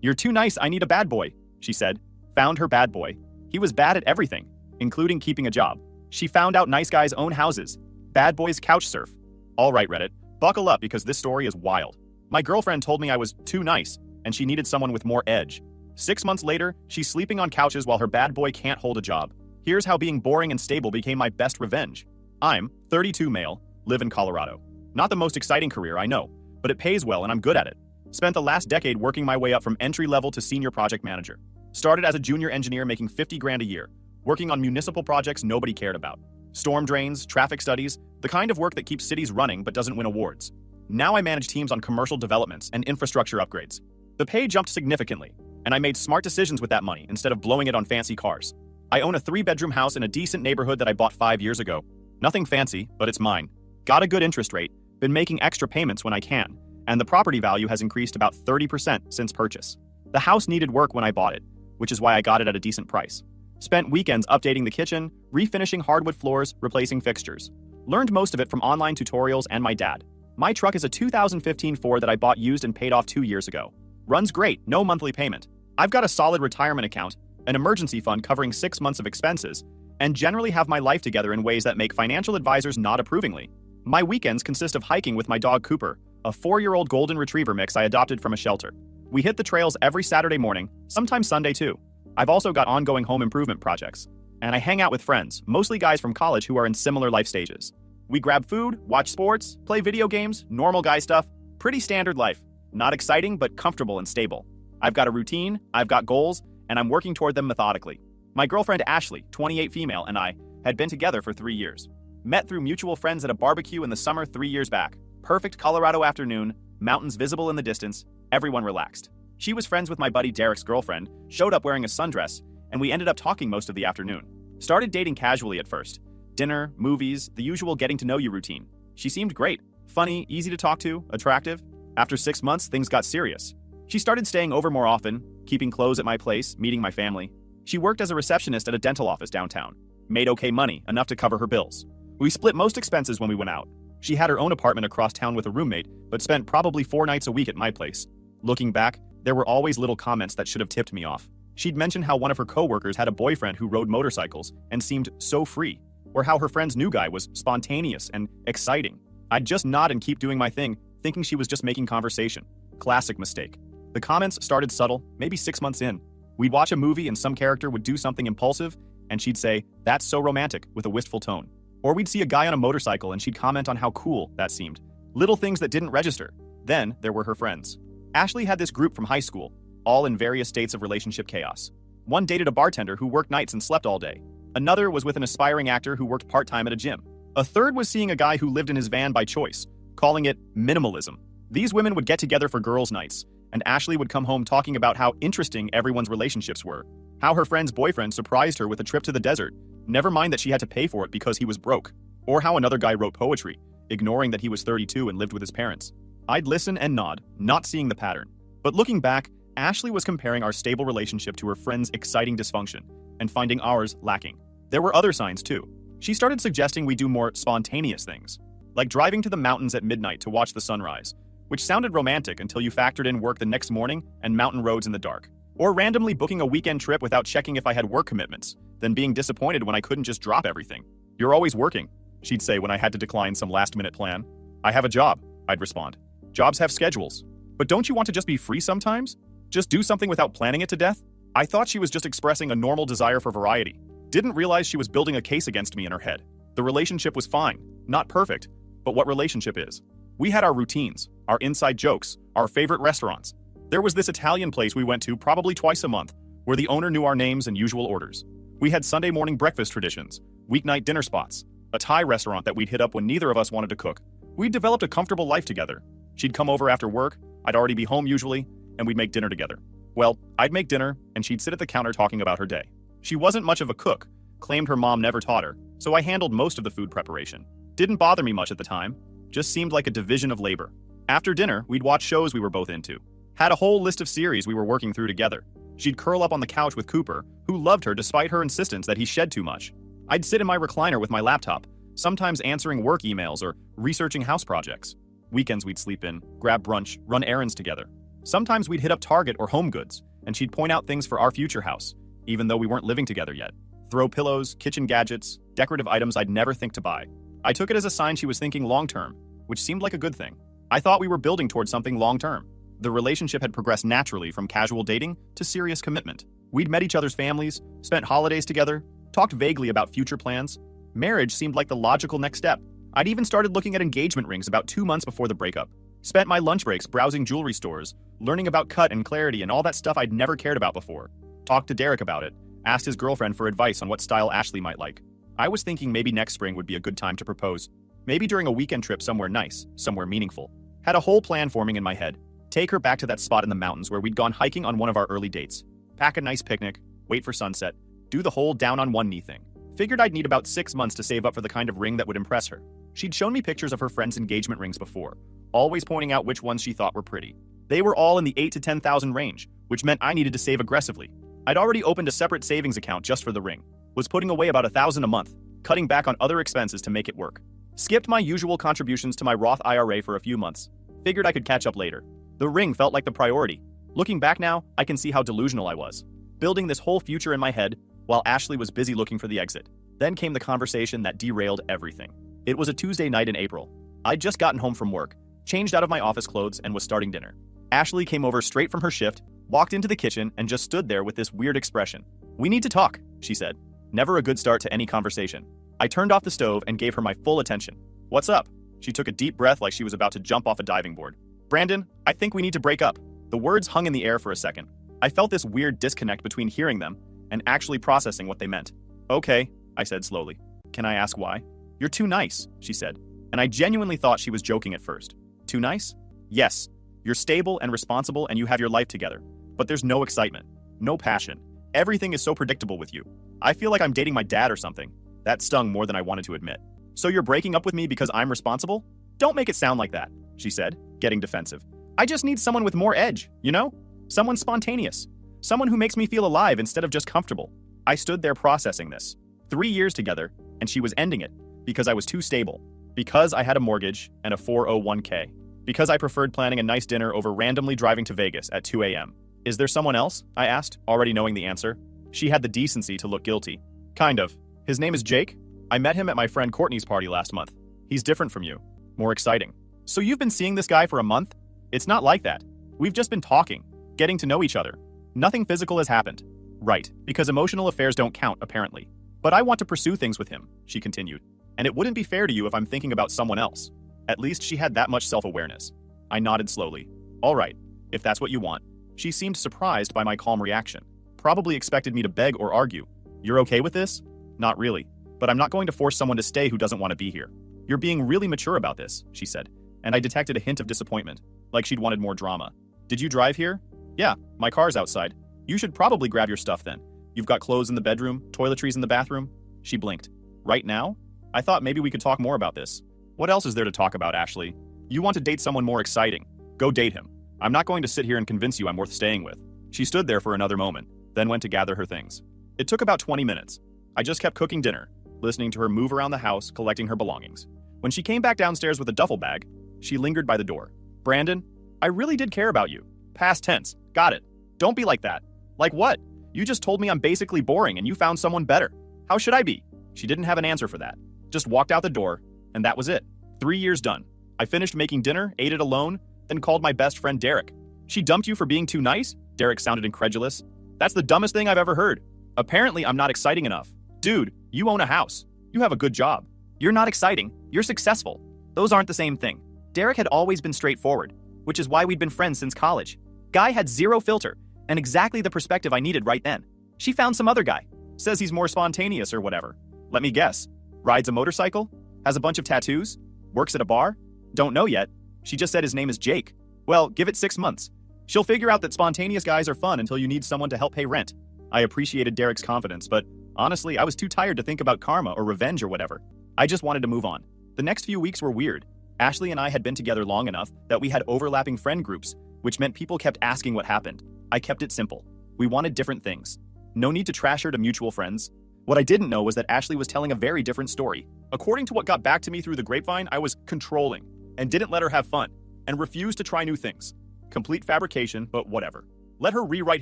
"You're too nice, I need a bad boy," she said. Found her bad boy. He was bad at everything, including keeping a job. She found out nice guys own houses. Bad boys couch surf. All right, Reddit, buckle up because this story is wild. My girlfriend told me I was too nice, and she needed someone with more edge. 6 months later, she's sleeping on couches while her bad boy can't hold a job. Here's how being boring and stable became my best revenge. I'm 32 male, live in Colorado. Not the most exciting career, I know, but it pays well and I'm good at it. Spent the last decade working my way up from entry level to senior project manager. Started as a junior engineer making 50 grand a year, working on municipal projects nobody cared about. Storm drains, traffic studies, the kind of work that keeps cities running but doesn't win awards. Now I manage teams on commercial developments and infrastructure upgrades. The pay jumped significantly, and I made smart decisions with that money instead of blowing it on fancy cars. I own a 3-bedroom house in a decent neighborhood that I bought 5 years ago. Nothing fancy, but it's mine. Got a good interest rate, been making extra payments when I can, and the property value has increased about 30% since purchase. The house needed work when I bought it, which is why I got it at a decent price. Spent weekends updating the kitchen, refinishing hardwood floors, replacing fixtures. Learned most of it from online tutorials and my dad. My truck is a 2015 Ford that I bought used and paid off 2 years ago. Runs great, no monthly payment. I've got a solid retirement account, an emergency fund covering 6 months of expenses, and generally have my life together in ways that make financial advisors nod approvingly. My weekends consist of hiking with my dog Cooper, a 4-year-old golden retriever mix I adopted from a shelter. We hit the trails every Saturday morning, sometimes Sunday too. I've also got ongoing home improvement projects. And I hang out with friends, mostly guys from college who are in similar life stages. We grab food, watch sports, play video games, normal guy stuff. Pretty standard life. Not exciting, but comfortable and stable. I've got a routine, I've got goals, and I'm working toward them methodically. My girlfriend Ashley, 28 female, and I had been together for 3 years. Met through mutual friends at a barbecue in the summer 3 years back. Perfect Colorado afternoon, mountains visible in the distance, everyone relaxed. She was friends with my buddy Derek's girlfriend, showed up wearing a sundress, and we ended up talking most of the afternoon. Started dating casually at first. Dinner, movies, the usual getting to know you routine. She seemed great, funny, easy to talk to, attractive. After 6 months, things got serious. She started staying over more often, keeping clothes at my place, meeting my family. She worked as a receptionist at a dental office downtown. Made okay money, enough to cover her bills. We split most expenses when we went out. She had her own apartment across town with a roommate, but spent probably 4 nights a week at my place. Looking back, there were always little comments that should have tipped me off. She'd mentioned how one of her coworkers had a boyfriend who rode motorcycles and seemed so free, or how her friend's new guy was spontaneous and exciting. I'd just nod and keep doing my thing, thinking she was just making conversation. Classic mistake. The comments started subtle, maybe 6 months in. We'd watch a movie and some character would do something impulsive, and she'd say, "That's so romantic," with a wistful tone. Or we'd see a guy on a motorcycle and she'd comment on how cool that seemed. Little things that didn't register. Then there were her friends. Ashley had this group from high school, all in various states of relationship chaos. One dated a bartender who worked nights and slept all day. Another was with an aspiring actor who worked part-time at a gym. A third was seeing a guy who lived in his van by choice, calling it minimalism. These women would get together for girls' nights, and Ashley would come home talking about how interesting everyone's relationships were, how her friend's boyfriend surprised her with a trip to the desert, never mind that she had to pay for it because he was broke, or how another guy wrote poetry, ignoring that he was 32 and lived with his parents. I'd listen and nod, not seeing the pattern. But looking back, Ashley was comparing our stable relationship to her friend's exciting dysfunction, and finding ours lacking. There were other signs too. She started suggesting we do more spontaneous things, like driving to the mountains at midnight to watch the sunrise, which sounded romantic until you factored in work the next morning and mountain roads in the dark. Or randomly booking a weekend trip without checking if I had work commitments, then being disappointed when I couldn't just drop everything. "You're always working," she'd say when I had to decline some last-minute plan. "I have a job," I'd respond. "Jobs have schedules. But don't you want to just be free sometimes? Just do something without planning it to death?" I thought she was just expressing a normal desire for variety. Didn't realize she was building a case against me in her head. The relationship was fine, not perfect, but what relationship is? We had our routines, our inside jokes, our favorite restaurants. There was this Italian place we went to probably twice a month, where the owner knew our names and usual orders. We had Sunday morning breakfast traditions, weeknight dinner spots, a Thai restaurant that we'd hit up when neither of us wanted to cook. We'd developed a comfortable life together. She'd come over after work, I'd already be home usually, and we'd make dinner together. Well, I'd make dinner, and she'd sit at the counter talking about her day. She wasn't much of a cook, claimed her mom never taught her, so I handled most of the food preparation. Didn't bother me much at the time, just seemed like a division of labor. After dinner, we'd watch shows we were both into. Had a whole list of series we were working through together. She'd curl up on the couch with Cooper, who loved her despite her insistence that he shed too much. I'd sit in my recliner with my laptop, sometimes answering work emails or researching house projects. Weekends we'd sleep in, grab brunch, run errands together. Sometimes we'd hit up Target or Home Goods, and she'd point out things for our future house, even though we weren't living together yet. Throw pillows, kitchen gadgets, decorative items I'd never think to buy. I took it as a sign she was thinking long-term, which seemed like a good thing. I thought we were building towards something long-term. The relationship had progressed naturally from casual dating to serious commitment. We'd met each other's families, spent holidays together, talked vaguely about future plans. Marriage seemed like the logical next step. I'd even started looking at engagement rings about 2 months before the breakup. Spent my lunch breaks browsing jewelry stores, learning about cut and clarity and all that stuff I'd never cared about before. Talked to Derek about it, asked his girlfriend for advice on what style Ashley might like. I was thinking maybe next spring would be a good time to propose. Maybe during a weekend trip somewhere nice, somewhere meaningful. Had a whole plan forming in my head. Take her back to that spot in the mountains where we'd gone hiking on one of our early dates. Pack a nice picnic, wait for sunset, do the whole down on one knee thing. Figured I'd need about 6 months to save up for the kind of ring that would impress her. She'd shown me pictures of her friends' engagement rings before, always pointing out which ones she thought were pretty. They were all in the 8 to 10,000 range, which meant I needed to save aggressively. I'd already opened a separate savings account just for the ring, was putting away about $1,000 a month, cutting back on other expenses to make it work. Skipped my usual contributions to my Roth IRA for a few months. Figured I could catch up later. The ring felt like the priority. Looking back now, I can see how delusional I was. Building this whole future in my head, while Ashley was busy looking for the exit. Then came the conversation that derailed everything. It was a Tuesday night in April. I'd just gotten home from work, changed out of my office clothes, and was starting dinner. Ashley came over straight from her shift, walked into the kitchen, and just stood there with this weird expression. "We need to talk," she said. Never a good start to any conversation. I turned off the stove and gave her my full attention. "What's up?" She took a deep breath like she was about to jump off a diving board. "Brandon, I think we need to break up." The words hung in the air for a second. I felt this weird disconnect between hearing them and actually processing what they meant. "Okay," I said slowly. "Can I ask why?" "You're too nice," she said, and I genuinely thought she was joking at first. "Too nice?" "Yes. You're stable and responsible and you have your life together. But there's no excitement, no passion. Everything is so predictable with you. I feel like I'm dating my dad or something." That stung more than I wanted to admit. "So you're breaking up with me because I'm responsible?" "Don't make it sound like that," she said, getting defensive. "I just need someone with more edge, you know? Someone spontaneous. Someone who makes me feel alive instead of just comfortable." I stood there processing this. 3 years together, and she was ending it because I was too stable. Because I had a mortgage and a 401k. Because I preferred planning a nice dinner over randomly driving to Vegas at 2 a.m. "Is there someone else?" I asked, already knowing the answer. She had the decency to look guilty. "Kind of. His name is Jake. I met him at my friend Courtney's party last month. He's different from you. More exciting." "So you've been seeing this guy for a month?" "It's not like that. We've just been talking, getting to know each other. Nothing physical has happened." "Right, because emotional affairs don't count, apparently. But I want to pursue things with him," she continued. "And it wouldn't be fair to you if I'm thinking about someone else." At least she had that much self-awareness. I nodded slowly. "All right, if that's what you want." She seemed surprised by my calm reaction. Probably expected me to beg or argue. "You're okay with this?" "Not really. But I'm not going to force someone to stay who doesn't want to be here." "You're being really mature about this," she said, and I detected a hint of disappointment, like she'd wanted more drama. "Did you drive here?" "Yeah, my car's outside." "You should probably grab your stuff then. You've got clothes in the bedroom, toiletries in the bathroom." She blinked. "Right now? I thought maybe we could talk more about this." "What else is there to talk about, Ashley? You want to date someone more exciting. Go date him. I'm not going to sit here and convince you I'm worth staying with." She stood there for another moment, then went to gather her things. It took about 20 minutes. I just kept cooking dinner, listening to her move around the house, collecting her belongings. When she came back downstairs with a duffel bag, she lingered by the door. "Brandon, I really did care about you. Past tense. Got it. Don't be like that." "Like what? You just told me I'm basically boring and you found someone better. How should I be?" She didn't have an answer for that. Just walked out the door, and that was it. 3 years done. I finished making dinner, ate it alone, then called my best friend Derek. "She dumped you for being too nice?" Derek sounded incredulous. "That's the dumbest thing I've ever heard. Apparently I'm not exciting enough." "Dude, you own a house. You have a good job." "You're not exciting. You're successful. Those aren't the same thing." Derek had always been straightforward, which is why we'd been friends since college. Guy had zero filter, and exactly the perspective I needed right then. She found some other guy. Says he's more spontaneous or whatever. Let me guess. Rides a motorcycle? Has a bunch of tattoos? Works at a bar? Don't know yet. She just said his name is Jake. Well, give it 6 months. She'll figure out that spontaneous guys are fun until you need someone to help pay rent. I appreciated Derek's confidence, but honestly, I was too tired to think about karma or revenge or whatever. I just wanted to move on. The next few weeks were weird. Ashley and I had been together long enough that we had overlapping friend groups, which meant people kept asking what happened. I kept it simple. We wanted different things. No need to trash her to mutual friends. What I didn't know was that Ashley was telling a very different story. According to what got back to me through the grapevine, I was controlling and didn't let her have fun and refused to try new things. Complete fabrication, but whatever. Let her rewrite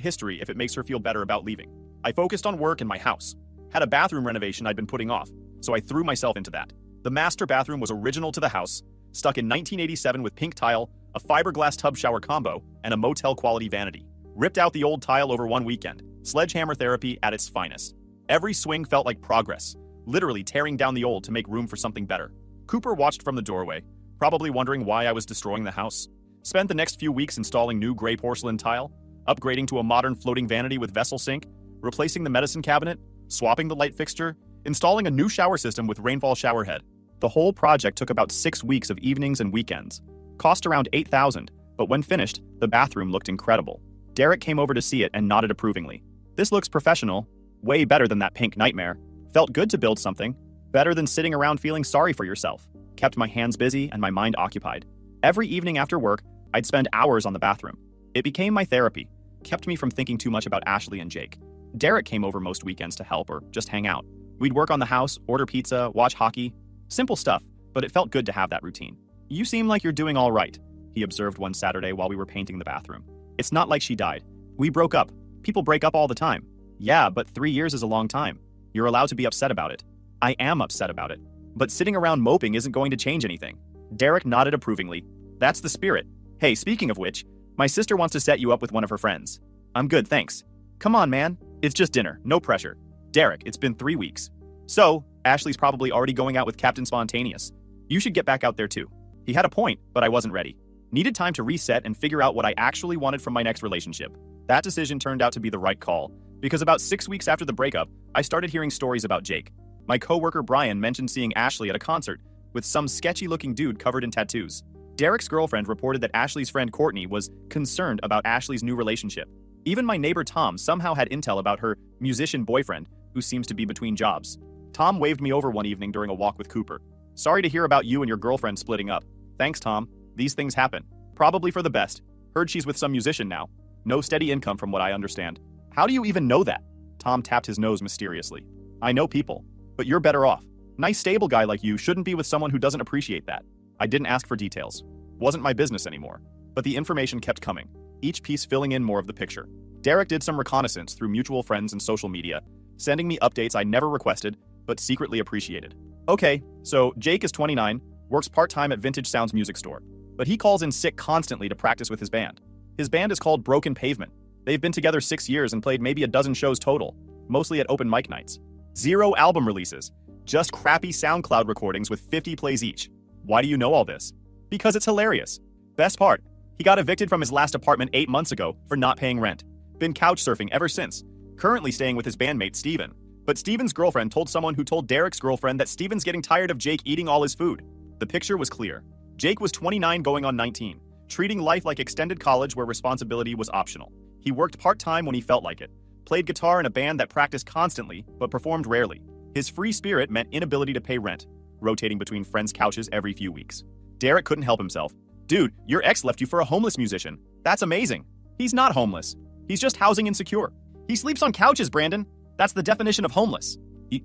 history if it makes her feel better about leaving. I focused on work and my house. Had a bathroom renovation I'd been putting off, so I threw myself into that. The master bathroom was original to the house, stuck in 1987 with pink tile, a fiberglass tub shower combo, and a motel-quality vanity. Ripped out the old tile over one weekend. Sledgehammer therapy at its finest. Every swing felt like progress, literally tearing down the old to make room for something better. Cooper watched from the doorway, probably wondering why I was destroying the house. Spent the next few weeks installing new gray porcelain tile, upgrading to a modern floating vanity with vessel sink, replacing the medicine cabinet, swapping the light fixture, installing a new shower system with rainfall shower head. The whole project took about 6 weeks of evenings and weekends. Cost around $8,000, but when finished, the bathroom looked incredible. Derek came over to see it and nodded approvingly. This looks professional. Way better than that pink nightmare. Felt good to build something. Better than sitting around feeling sorry for yourself. Kept my hands busy and my mind occupied. Every evening after work, I'd spend hours on the bathroom. It became my therapy. Kept me from thinking too much about Ashley and Jake. Derek came over most weekends to help or just hang out. We'd work on the house, order pizza, watch hockey. Simple stuff, but it felt good to have that routine. You seem like you're doing all right, he observed one Saturday while we were painting the bathroom. It's not like she died. We broke up. People break up all the time. Yeah, but 3 years is a long time. You're allowed to be upset about it. I am upset about it. But sitting around moping isn't going to change anything. Derek nodded approvingly. That's the spirit. Hey, speaking of which, my sister wants to set you up with one of her friends. I'm good, thanks. Come on, man. It's just dinner, no pressure. Derek, it's been 3 weeks. So, Ashley's probably already going out with Captain Spontaneous. You should get back out there too. He had a point, but I wasn't ready. Needed time to reset and figure out what I actually wanted from my next relationship. That decision turned out to be the right call, because about 6 weeks after the breakup, I started hearing stories about Jake. My coworker Brian mentioned seeing Ashley at a concert with some sketchy-looking dude covered in tattoos. Derek's girlfriend reported that Ashley's friend Courtney was concerned about Ashley's new relationship. Even my neighbor Tom somehow had intel about her musician boyfriend, who seems to be between jobs. Tom waved me over one evening during a walk with Cooper. Sorry to hear about you and your girlfriend splitting up. Thanks, Tom. These things happen. Probably for the best. Heard she's with some musician now. No steady income from what I understand. How do you even know that? Tom tapped his nose mysteriously. I know people, but you're better off. Nice stable guy like you shouldn't be with someone who doesn't appreciate that. I didn't ask for details. Wasn't my business anymore. But the information kept coming, each piece filling in more of the picture. Derek did some reconnaissance through mutual friends and social media, sending me updates I never requested, but secretly appreciated. Okay, so Jake is 29, works part-time at Vintage Sounds music store, but he calls in sick constantly to practice with his band. His band is called Broken Pavement. They've been together 6 years and played maybe a dozen shows total, mostly at open mic nights. 0 album releases, just crappy SoundCloud recordings with 50 plays each. Why do you know all this? Because it's hilarious. Best part, he got evicted from his last apartment 8 months ago for not paying rent. Been couch surfing ever since, currently staying with his bandmate Steven. But Steven's girlfriend told someone who told Derek's girlfriend that Steven's getting tired of Jake eating all his food. The picture was clear. Jake was 29 going on 19, treating life like extended college where responsibility was optional. He worked part-time when he felt like it, played guitar in a band that practiced constantly but performed rarely. His free spirit meant inability to pay rent, rotating between friends' couches every few weeks. Derek couldn't help himself. Dude, your ex left you for a homeless musician. That's amazing. He's not homeless. He's just housing insecure. He sleeps on couches, Brandon. That's the definition of homeless.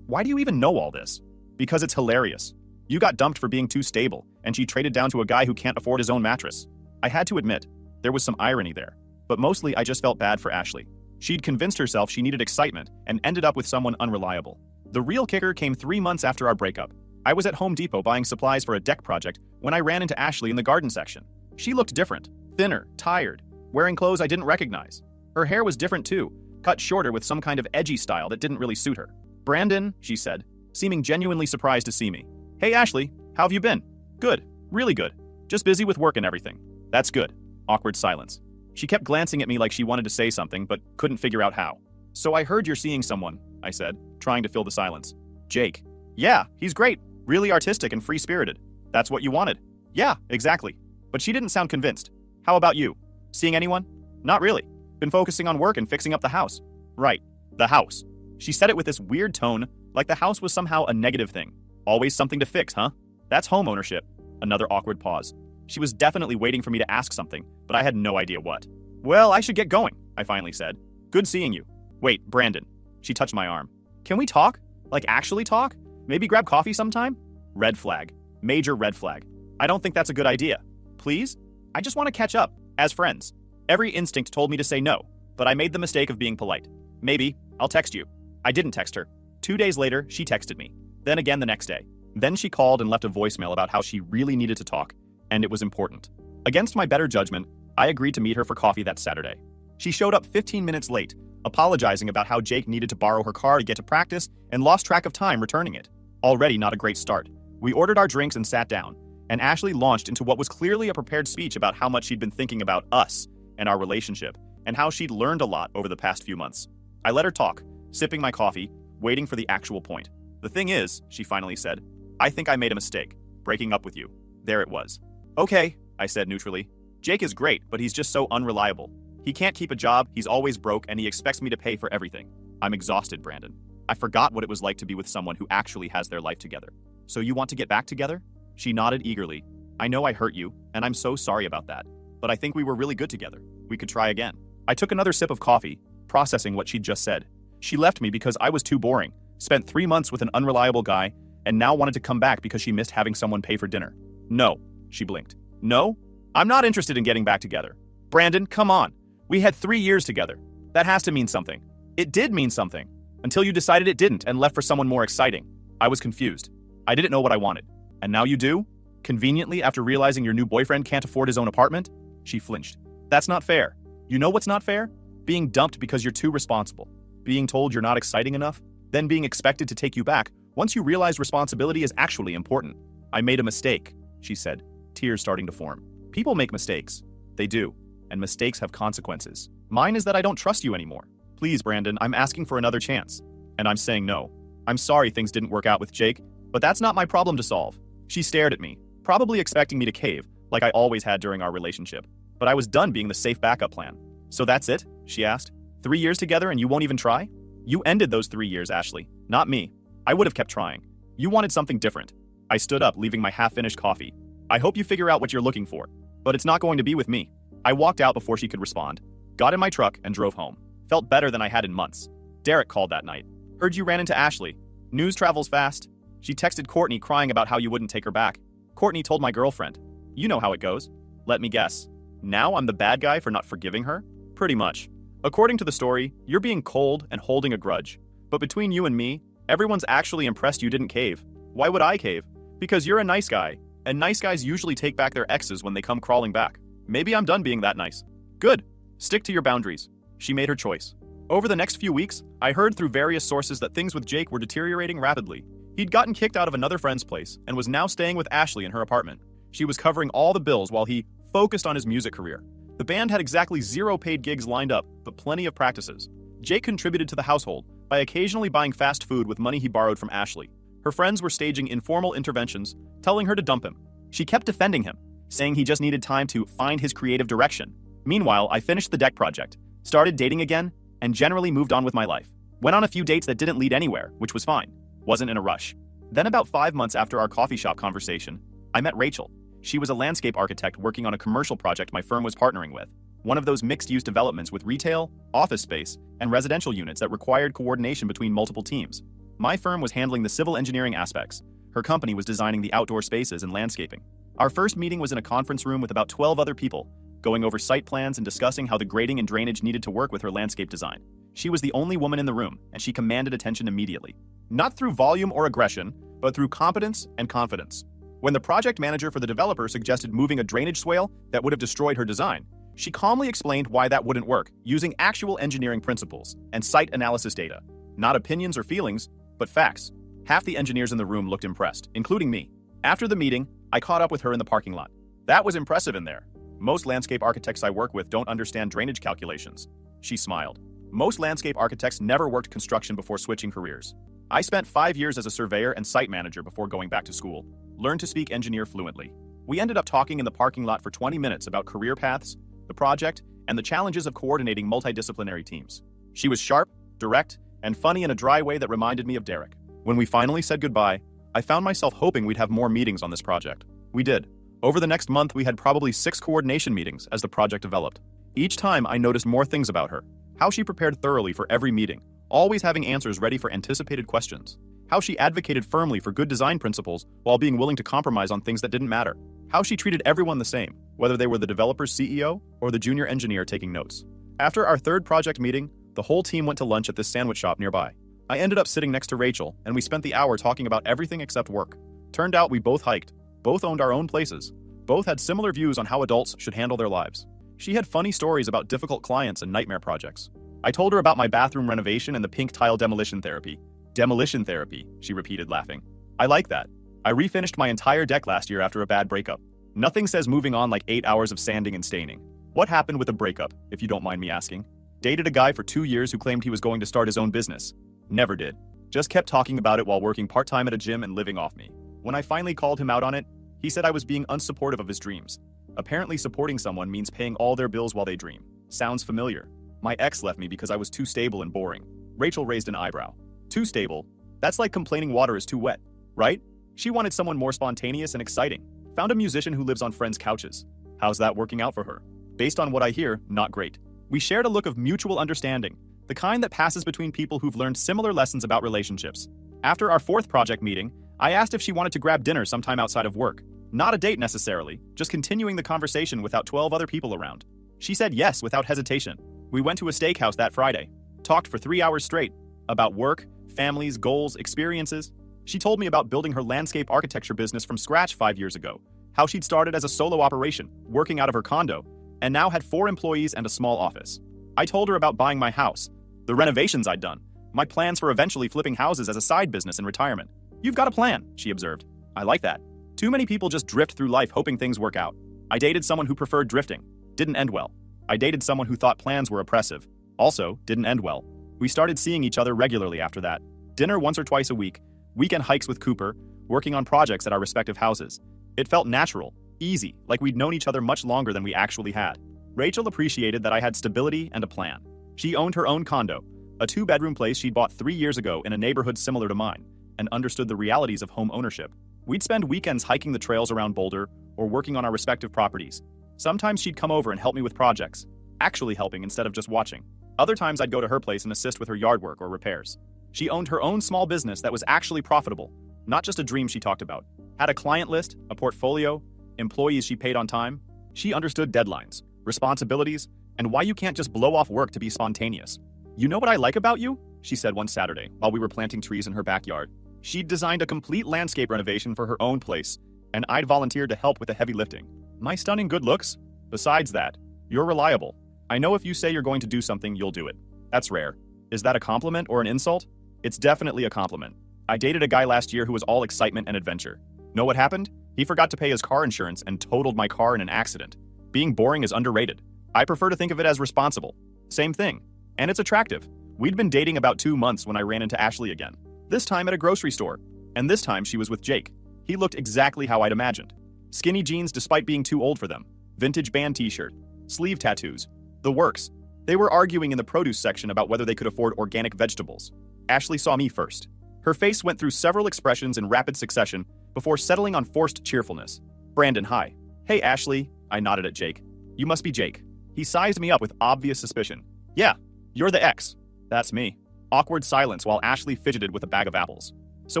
Why do you even know all this? Because it's hilarious. You got dumped for being too stable, and she traded down to a guy who can't afford his own mattress. I had to admit, there was some irony there. But mostly I just felt bad for Ashley. She'd convinced herself she needed excitement and ended up with someone unreliable. The real kicker came 3 months after our breakup. I was at Home Depot buying supplies for a deck project when I ran into Ashley in the garden section. She looked different, thinner, tired, wearing clothes I didn't recognize. Her hair was different too, cut shorter with some kind of edgy style that didn't really suit her. Brandon, she said, seeming genuinely surprised to see me. Hey Ashley, how have you been? Good, really good. Just busy with work and everything. That's good. Awkward silence. She kept glancing at me like she wanted to say something, but couldn't figure out how. So I heard you're seeing someone, I said, trying to fill the silence. Jake. Yeah, he's great. Really artistic and free-spirited. That's what you wanted. Yeah, exactly. But she didn't sound convinced. How about you? Seeing anyone? Not really. Been focusing on work and fixing up the house. Right, the house. She said it with this weird tone, like the house was somehow a negative thing. Always something to fix, huh? That's home ownership. Another awkward pause. She was definitely waiting for me to ask something, but I had no idea what. Well, I should get going, I finally said. Good seeing you. Wait, Brandon. She touched my arm. Can we talk? Like actually talk? Maybe grab coffee sometime? Red flag. Major red flag. I don't think that's a good idea. Please? I just want to catch up. As friends. Every instinct told me to say no, but I made the mistake of being polite. Maybe, I'll text you. I didn't text her. 2 days later, she texted me. Then again the next day. Then she called and left a voicemail about how she really needed to talk, and it was important. Against my better judgment, I agreed to meet her for coffee that Saturday. She showed up 15 minutes late, apologizing about how Jake needed to borrow her car to get to practice and lost track of time returning it. Already not a great start. We ordered our drinks and sat down, and Ashley launched into what was clearly a prepared speech about how much she'd been thinking about us and our relationship, and how she'd learned a lot over the past few months. I let her talk, sipping my coffee, waiting for the actual point. The thing is, she finally said, I think I made a mistake, breaking up with you. There it was. Okay, I said neutrally. Jake is great, but he's just so unreliable. He can't keep a job, he's always broke, and he expects me to pay for everything. I'm exhausted, Brandon. I forgot what it was like to be with someone who actually has their life together. So you want to get back together? She nodded eagerly. I know I hurt you, and I'm so sorry about that. But I think we were really good together. We could try again. I took another sip of coffee, processing what she'd just said. She left me because I was too boring, spent 3 months with an unreliable guy, and now wanted to come back because she missed having someone pay for dinner. No, she blinked. No? I'm not interested in getting back together. Brandon, come on. We had 3 years together. That has to mean something. It did mean something. Until you decided it didn't and left for someone more exciting. I was confused. I didn't know what I wanted. And now you do? Conveniently, after realizing your new boyfriend can't afford his own apartment? She flinched. That's not fair. You know what's not fair? Being dumped because you're too responsible. Being told you're not exciting enough. Then being expected to take you back once you realize responsibility is actually important. I made a mistake, she said, tears starting to form. People make mistakes. They do. And mistakes have consequences. Mine is that I don't trust you anymore. Please, Brandon, I'm asking for another chance. And I'm saying no. I'm sorry things didn't work out with Jake, but that's not my problem to solve. She stared at me, probably expecting me to cave, like I always had during our relationship. But I was done being the safe backup plan. So that's it? She asked. 3 years together and you won't even try? You ended those 3 years, Ashley, not me. I would have kept trying. You wanted something different. I stood up, leaving my half-finished coffee. I hope you figure out what you're looking for. But it's not going to be with me. I walked out before she could respond, got in my truck, and drove home. Felt better than I had in months. Derek called that night. Heard you ran into Ashley. News travels fast. She texted Courtney crying about how you wouldn't take her back. Courtney told my girlfriend. You know how it goes. Let me guess. Now I'm the bad guy for not forgiving her? Pretty much. According to the story, you're being cold and holding a grudge. But between you and me, everyone's actually impressed you didn't cave. Why would I cave? Because you're a nice guy, and nice guys usually take back their exes when they come crawling back. Maybe I'm done being that nice. Good. Stick to your boundaries. She made her choice. Over the next few weeks, I heard through various sources that things with Jake were deteriorating rapidly. He'd gotten kicked out of another friend's place and was now staying with Ashley in her apartment. She was covering all the bills while he focused on his music career. The band had exactly 0 paid gigs lined up, but plenty of practices. Jake contributed to the household by occasionally buying fast food with money he borrowed from Ashley. Her friends were staging informal interventions, telling her to dump him. She kept defending him, saying he just needed time to find his creative direction. Meanwhile, I finished the deck project, started dating again, and generally moved on with my life. Went on a few dates that didn't lead anywhere, which was fine. Wasn't in a rush. Then about 5 months after our coffee shop conversation, I met Rachel. She was a landscape architect working on a commercial project my firm was partnering with. One of those mixed-use developments with retail, office space, and residential units that required coordination between multiple teams. My firm was handling the civil engineering aspects. Her company was designing the outdoor spaces and landscaping. Our first meeting was in a conference room with about 12 other people, going over site plans and discussing how the grading and drainage needed to work with her landscape design. She was the only woman in the room, and she commanded attention immediately. Not through volume or aggression, but through competence and confidence. When the project manager for the developer suggested moving a drainage swale that would have destroyed her design, she calmly explained why that wouldn't work, using actual engineering principles and site analysis data. Not opinions or feelings, but facts. Half the engineers in the room looked impressed, including me. After the meeting, I caught up with her in the parking lot. That was impressive in there. Most landscape architects I work with don't understand drainage calculations. She smiled. Most landscape architects never worked construction before switching careers. I spent 5 years as a surveyor and site manager before going back to school. Learned to speak engineer fluently. We ended up talking in the parking lot for 20 minutes about career paths, the project, and the challenges of coordinating multidisciplinary teams. She was sharp, direct, and funny in a dry way that reminded me of Derek. When we finally said goodbye, I found myself hoping we'd have more meetings on this project. We did. Over the next month, we had probably 6 coordination meetings as the project developed. Each time, I noticed more things about her. How she prepared thoroughly for every meeting, always having answers ready for anticipated questions. How she advocated firmly for good design principles while being willing to compromise on things that didn't matter. How she treated everyone the same, whether they were the developer's CEO or the junior engineer taking notes. After our third project meeting, the whole team went to lunch at this sandwich shop nearby. I ended up sitting next to Rachel, and we spent the hour talking about everything except work. Turned out we both hiked, both owned our own places, both had similar views on how adults should handle their lives. She had funny stories about difficult clients and nightmare projects. I told her about my bathroom renovation and the pink tile demolition therapy. Demolition therapy, she repeated, laughing. I like that. I refinished my entire deck last year after a bad breakup. Nothing says moving on like 8 hours of sanding and staining. What happened with the breakup, if you don't mind me asking? Dated a guy for 2 years who claimed he was going to start his own business. Never did. Just kept talking about it while working part-time at a gym and living off me. When I finally called him out on it, he said I was being unsupportive of his dreams. Apparently supporting someone means paying all their bills while they dream. Sounds familiar. My ex left me because I was too stable and boring. Rachel raised an eyebrow. Too stable? That's like complaining water is too wet, right? She wanted someone more spontaneous and exciting. Found a musician who lives on friends' couches. How's that working out for her? Based on what I hear, not great. We shared a look of mutual understanding, the kind that passes between people who've learned similar lessons about relationships. After our fourth project meeting, I asked if she wanted to grab dinner sometime outside of work. Not a date necessarily, just continuing the conversation without 12 other people around. She said yes without hesitation. We went to a steakhouse that Friday. Talked for 3 hours straight. About work, families, goals, experiences. She told me about building her landscape architecture business from scratch 5 years ago. How she'd started as a solo operation, working out of her condo, and now had 4 employees and a small office. I told her about buying my house, the renovations I'd done, my plans for eventually flipping houses as a side business in retirement. You've got a plan, she observed. I like that. Too many people just drift through life hoping things work out. I dated someone who preferred drifting. Didn't end well. I dated someone who thought plans were oppressive. Also, didn't end well. We started seeing each other regularly after that. Dinner once or twice a week, weekend hikes with Cooper, working on projects at our respective houses. It felt natural, easy, like we'd known each other much longer than we actually had. Rachel appreciated that I had stability and a plan. She owned her own condo, a 2-bedroom place she'd bought 3 years ago in a neighborhood similar to mine, and understood the realities of home ownership. We'd spend weekends hiking the trails around Boulder or working on our respective properties. Sometimes she'd come over and help me with projects, actually helping instead of just watching. Other times I'd go to her place and assist with her yard work or repairs. She owned her own small business that was actually profitable, not just a dream she talked about. Had a client list, a portfolio, employees she paid on time. She understood deadlines, responsibilities, and why you can't just blow off work to be spontaneous. You know what I like about you? She said one Saturday while we were planting trees in her backyard. She'd designed a complete landscape renovation for her own place, and I'd volunteered to help with the heavy lifting. My stunning good looks? Besides that, you're reliable. I know if you say you're going to do something, you'll do it. That's rare. Is that a compliment or an insult? It's definitely a compliment. I dated a guy last year who was all excitement and adventure. Know what happened? He forgot to pay his car insurance and totaled my car in an accident. Being boring is underrated. I prefer to think of it as responsible. Same thing. And it's attractive. We'd been dating about 2 months when I ran into Ashley again. This time at a grocery store. And this time she was with Jake. He looked exactly how I'd imagined. Skinny jeans despite being too old for them. Vintage band t-shirt. Sleeve tattoos. The works. They were arguing in the produce section about whether they could afford organic vegetables. Ashley saw me first. Her face went through several expressions in rapid succession before settling on forced cheerfulness. Brandon, hi. Hey, Ashley. I nodded at Jake. You must be Jake. He sized me up with obvious suspicion. Yeah, you're the ex. That's me. Awkward silence while Ashley fidgeted with a bag of apples. So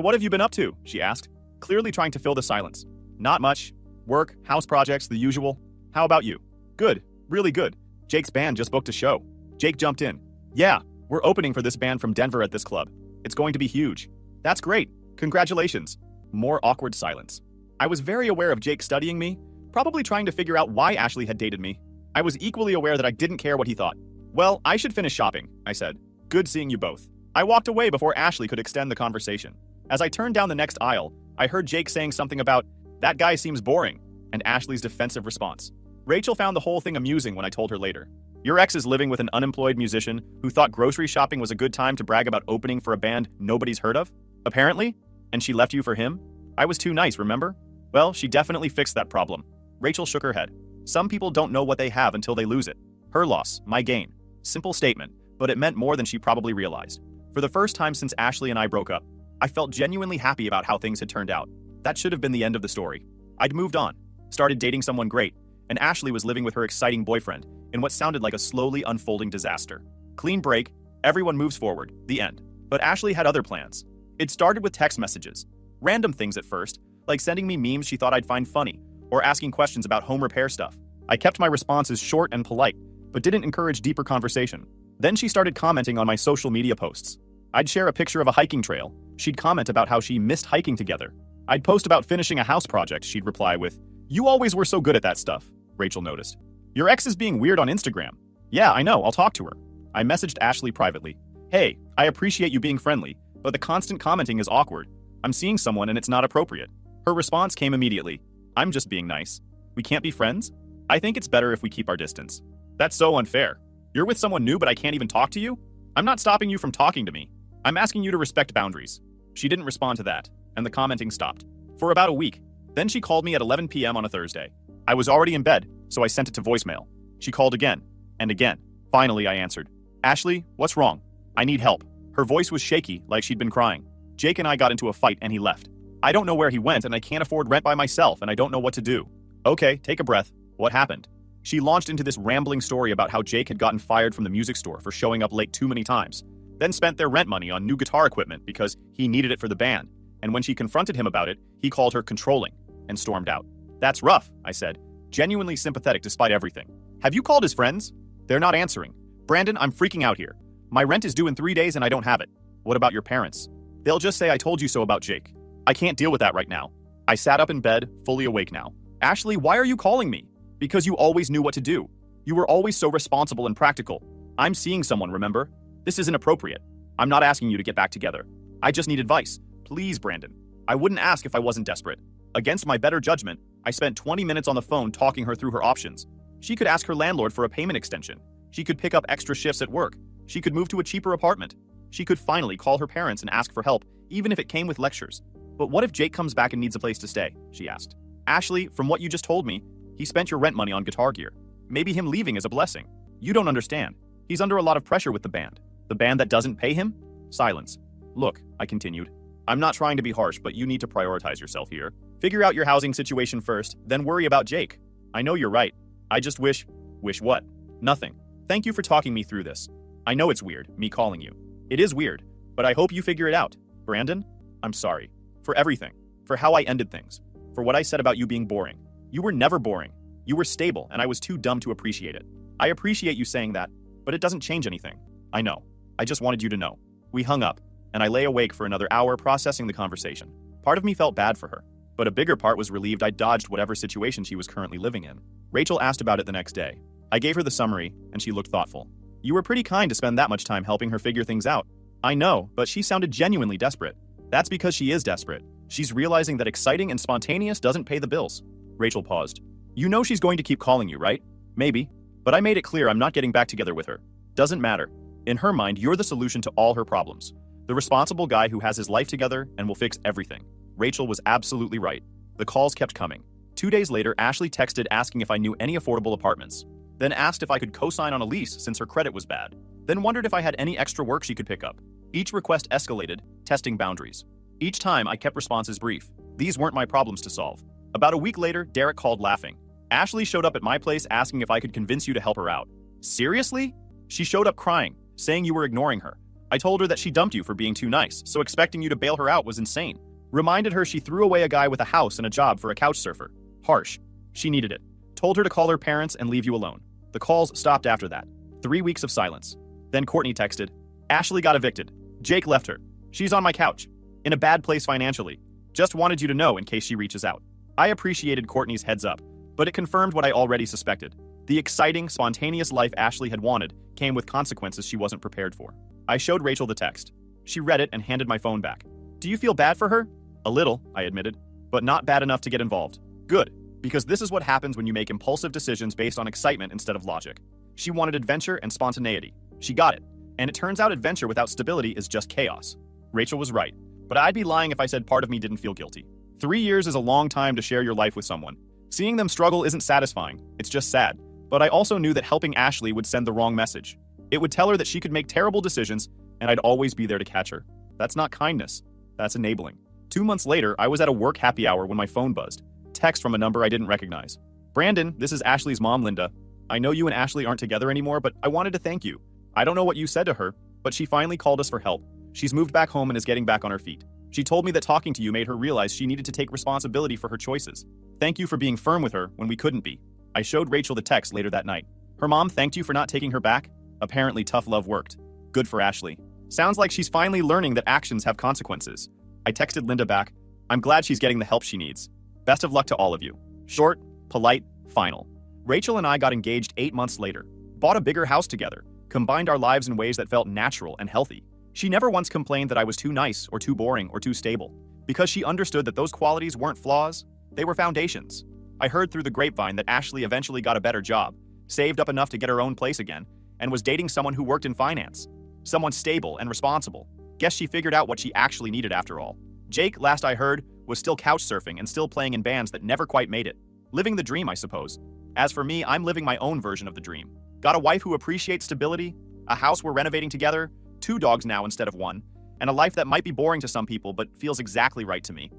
what have you been up to? She asked, clearly trying to fill the silence. Not much. Work, house projects, the usual. How about you? Good. Really good. Jake's band just booked a show. Jake jumped in. Yeah, we're opening for this band from Denver at this club. It's going to be huge. That's great. Congratulations. More awkward silence. I was very aware of Jake studying me, probably trying to figure out why Ashley had dated me. I was equally aware that I didn't care what he thought. Well, I should finish shopping, I said. Good seeing you both. I walked away before Ashley could extend the conversation. As I turned down the next aisle, I heard Jake saying something about, that guy seems boring, and Ashley's defensive response. Rachel found the whole thing amusing when I told her later. Your ex is living with an unemployed musician who thought grocery shopping was a good time to brag about opening for a band nobody's heard of? Apparently? And she left you for him? I was too nice, remember? Well, she definitely fixed that problem. Rachel shook her head. Some people don't know what they have until they lose it. Her loss, my gain. Simple statement, but it meant more than she probably realized. For the first time since Ashley and I broke up, I felt genuinely happy about how things had turned out. That should have been the end of the story. I'd moved on, started dating someone great, and Ashley was living with her exciting boyfriend in what sounded like a slowly unfolding disaster. Clean break, everyone moves forward, the end. But Ashley had other plans. It started with text messages. Random things at first, like sending me memes she thought I'd find funny, or asking questions about home repair stuff. I kept my responses short and polite, but didn't encourage deeper conversation. Then she started commenting on my social media posts. I'd share a picture of a hiking trail. She'd comment about how she missed hiking together. I'd post about finishing a house project. She'd reply with, "You always were so good at that stuff," Rachel noticed. "Your ex is being weird on Instagram." "Yeah, I know, I'll talk to her." I messaged Ashley privately. "Hey, I appreciate you being friendly, but the constant commenting is awkward. I'm seeing someone and it's not appropriate." Her response came immediately. "I'm just being nice. We can't be friends? I think it's better if we keep our distance." "That's so unfair. You're with someone new but I can't even talk to you? I'm not stopping you from talking to me. I'm asking you to respect boundaries." She didn't respond to that, and the commenting stopped. For about a week. Then she called me at 11 p.m. on a Thursday. I was already in bed, so I sent it to voicemail. She called again, and again. Finally, I answered. "Ashley, what's wrong? I need help." Her voice was shaky, like she'd been crying. "Jake and I got into a fight and he left. I don't know where he went and I can't afford rent by myself and I don't know what to do." "Okay, take a breath. What happened?" She launched into this rambling story about how Jake had gotten fired from the music store for showing up late too many times, then spent their rent money on new guitar equipment because he needed it for the band, and when she confronted him about it, he called her controlling and stormed out. "That's rough," I said, genuinely sympathetic despite everything. "Have you called his friends?" "They're not answering." "Brandon, I'm freaking out here. My rent is due in 3 days and I don't have it." "What about your parents?" "They'll just say I told you so about Jake." "I can't deal with that right now." I sat up in bed, fully awake now. "Ashley, why are you calling me?" "Because you always knew what to do. You were always so responsible and practical. I'm seeing someone, remember? This isn't appropriate. I'm not asking you to get back together. I just need advice. Please, Brandon." I wouldn't ask if I wasn't desperate. Against my better judgment, I spent 20 minutes on the phone talking her through her options. She could ask her landlord for a payment extension. She could pick up extra shifts at work. She could move to a cheaper apartment. She could finally call her parents and ask for help, even if it came with lectures. "But what if Jake comes back and needs a place to stay?" she asked. "Ashley, from what you just told me, he spent your rent money on guitar gear. Maybe him leaving is a blessing. You don't understand. He's under a lot of pressure with the band. The band that doesn't pay him?" Silence. "Look," I continued, "I'm not trying to be harsh, but you need to prioritize yourself here. Figure out your housing situation first, then worry about Jake. I know you're right. I just wish..." "Wish what?" "Nothing. Thank you for talking me through this. I know it's weird, me calling you. It is weird, but I hope you figure it out. Brandon, I'm sorry. For everything. For how I ended things. For what I said about you being boring. You were never boring. You were stable, and I was too dumb to appreciate it. I appreciate you saying that, but it doesn't change anything. I know. I just wanted you to know." We hung up, and I lay awake for another hour processing the conversation. Part of me felt bad for her, but a bigger part was relieved I dodged whatever situation she was currently living in. Rachel asked about it the next day. I gave her the summary, and she looked thoughtful. "You were pretty kind to spend that much time helping her figure things out." "I know, but she sounded genuinely desperate." "That's because she is desperate. She's realizing that exciting and spontaneous doesn't pay the bills." Rachel paused. "You know she's going to keep calling you, right?" "Maybe. But I made it clear I'm not getting back together with her. Doesn't matter. In her mind, you're the solution to all her problems. The responsible guy who has his life together and will fix everything." Rachel was absolutely right. The calls kept coming. 2 days later, Ashley texted asking if I knew any affordable apartments. Then asked if I could co-sign on a lease since her credit was bad. Then wondered if I had any extra work she could pick up. Each request escalated, testing boundaries. Each time, I kept responses brief. These weren't my problems to solve. About a week later, Derek called laughing. "Ashley showed up at my place asking if I could convince you to help her out." "Seriously?" "She showed up crying, saying you were ignoring her. I told her that she dumped you for being too nice, so expecting you to bail her out was insane. Reminded her she threw away a guy with a house and a job for a couch surfer. Harsh. She needed it. Told her to call her parents and leave you alone." The calls stopped after that. 3 weeks of silence. Then Courtney texted, "Ashley got evicted. Jake left her. She's on my couch. In a bad place financially. Just wanted you to know in case she reaches out." I appreciated Courtney's heads up, but it confirmed what I already suspected. The exciting, spontaneous life Ashley had wanted came with consequences she wasn't prepared for. I showed Rachel the text. She read it and handed my phone back. "Do you feel bad for her?" "A little," I admitted, "but not bad enough to get involved." "Good, because this is what happens when you make impulsive decisions based on excitement instead of logic." She wanted adventure and spontaneity. She got it. And it turns out adventure without stability is just chaos. Rachel was right, but I'd be lying if I said part of me didn't feel guilty. 3 years is a long time to share your life with someone. Seeing them struggle isn't satisfying, it's just sad. But I also knew that helping Ashley would send the wrong message. It would tell her that she could make terrible decisions, and I'd always be there to catch her. That's not kindness, that's enabling. 2 months later, I was at a work happy hour when my phone buzzed. Text from a number I didn't recognize. "Brandon, this is Ashley's mom, Linda. I know you and Ashley aren't together anymore, but I wanted to thank you. I don't know what you said to her, but she finally called us for help. She's moved back home and is getting back on her feet. She told me that talking to you made her realize she needed to take responsibility for her choices. Thank you for being firm with her when we couldn't be. I showed Rachel the text later that night. Her mom thanked you for not taking her back? Apparently tough love worked. Good for Ashley. Sounds like she's finally learning that actions have consequences. I texted Linda back. I'm glad she's getting the help she needs. Best of luck to all of you. Short, polite, final. Rachel and I got engaged 8 months later, bought a bigger house together, combined our lives in ways that felt natural and healthy. She never once complained that I was too nice or too boring or too stable, because she understood that those qualities weren't flaws, they were foundations. I heard through the grapevine that Ashley eventually got a better job, saved up enough to get her own place again, and was dating someone who worked in finance. Someone stable and responsible. Guess she figured out what she actually needed after all. Jake, last I heard, was still couch surfing and still playing in bands that never quite made it. Living the dream, I suppose. As for me, I'm living my own version of the dream. Got a wife who appreciates stability, a house we're renovating together, 2 dogs now instead of 1, and a life that might be boring to some people but feels exactly right to me.